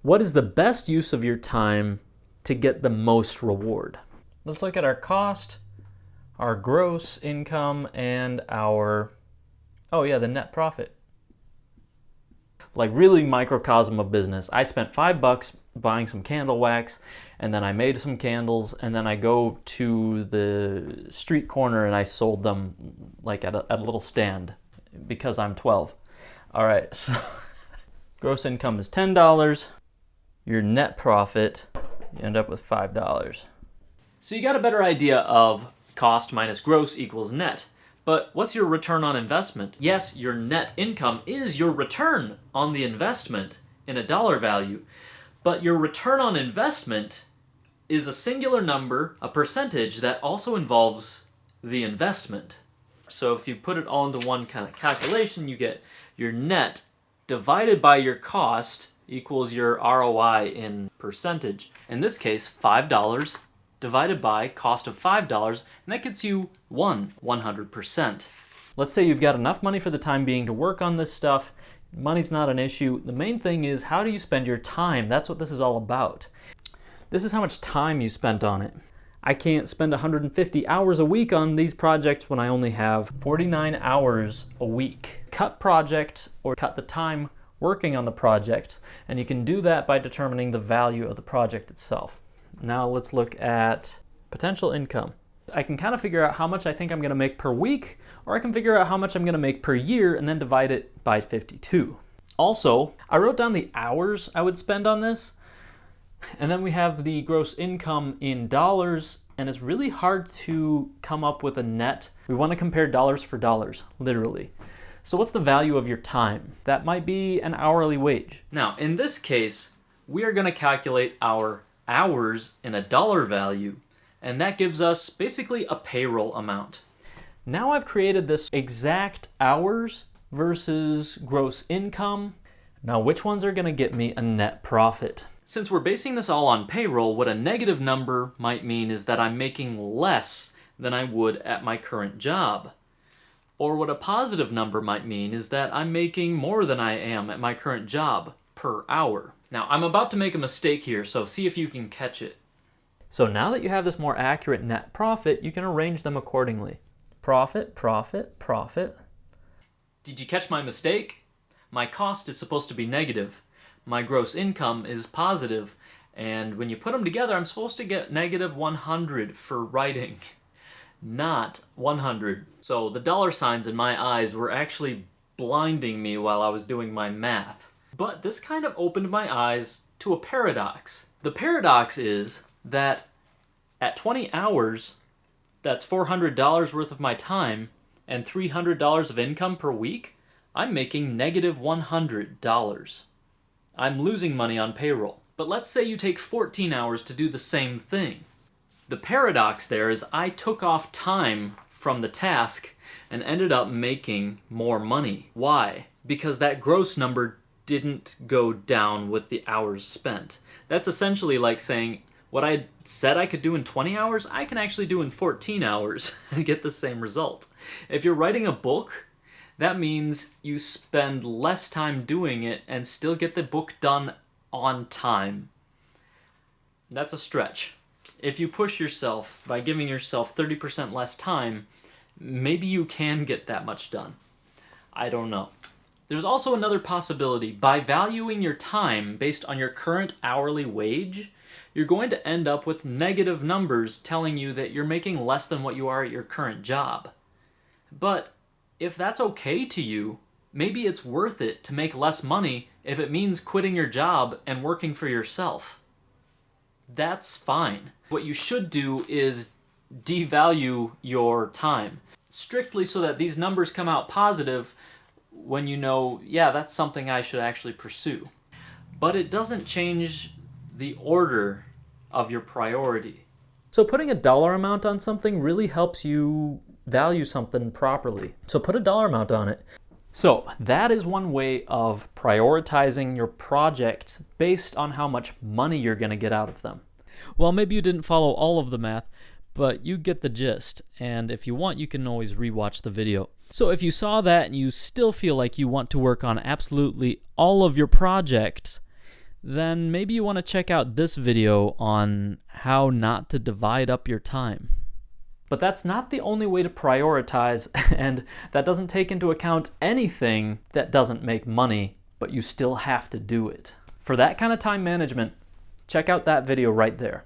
What is the best use of your time to get the most reward? Let's look at our cost, our gross income, and our, the net profit. Like really microcosm of business. I spent $5 buying some candle wax, and then I made some candles, and then I go to the street corner and I sold them like at a little stand because I'm 12. All right, so gross income is $10. Your net profit, you end up with $5. So you got a better idea of cost minus gross equals net. But what's your return on investment? Yes, your net income is your return on the investment in a dollar value, but your return on investment is a singular number, a percentage that also involves the investment. So if you put it all into one kind of calculation, you get your net divided by your cost equals your ROI in percentage. In this case, $5 divided by cost of $5, and that gets you 100%. Let's say you've got enough money for the time being to work on this stuff. Money's not an issue. The main thing is, how do you spend your time? That's what this is all about. This is how much time you spent on it. I can't spend 150 hours a week on these projects when I only have 49 hours a week. Cut project or cut the time working on the project, and you can do that by determining the value of the project itself. Now let's look at potential income. I can kind of figure out how much I think I'm going to make per week, or I can figure out how much I'm going to make per year and then divide it by 52. Also, I wrote down the hours I would spend on this, and then we have the gross income in dollars, and it's really hard to come up with a net. We want to compare dollars for dollars, literally. So what's the value of your time? That might be an hourly wage. Now, in this case, we are going to calculate our hours in a dollar value, and that gives us basically a payroll amount. Now I've created this exact hours versus gross income. Now which ones are going to get me a net profit? Since we're basing this all on payroll, what a negative number might mean is that I'm making less than I would at my current job. Or what a positive number might mean is that I'm making more than I am at my current job per hour. Now, I'm about to make a mistake here, so see if you can catch it. So now that you have this more accurate net profit, you can arrange them accordingly. Profit, profit, profit. Did you catch my mistake? My cost is supposed to be negative. My gross income is positive. And when you put them together, I'm supposed to get negative 100 for writing, not 100. So the dollar signs in my eyes were actually blinding me while I was doing my math. But this kind of opened my eyes to a paradox. The paradox is that at 20 hours, that's $400 worth of my time and $300 of income per week, I'm making negative $100. I'm losing money on payroll. But let's say you take 14 hours to do the same thing. The paradox there is I took off time from the task and ended up making more money. Why? Because that gross number didn't go down with the hours spent. That's essentially like saying, what I said I could do in 20 hours, I can actually do in 14 hours and get the same result. If you're writing a book, that means you spend less time doing it and still get the book done on time. That's a stretch. If you push yourself by giving yourself 30% less time, maybe you can get that much done. I don't know. There's also another possibility. By valuing your time based on your current hourly wage, you're going to end up with negative numbers telling you that you're making less than what you are at your current job. But if that's okay to you, maybe it's worth it to make less money if it means quitting your job and working for yourself. That's fine. What you should do is devalue your time, strictly so that these numbers come out positive when you know, yeah, that's something I should actually pursue. But it doesn't change the order of your priority. So putting a dollar amount on something really helps you value something properly. So put a dollar amount on it. So that is one way of prioritizing your projects based on how much money you're going to get out of them. Well, maybe you didn't follow all of the math, but you get the gist. And if you want, you can always rewatch the video. So if you saw that and you still feel like you want to work on absolutely all of your projects, then maybe you want to check out this video on how not to divide up your time. But that's not the only way to prioritize, and that doesn't take into account anything that doesn't make money, but you still have to do it. For that kind of time management, check out that video right there.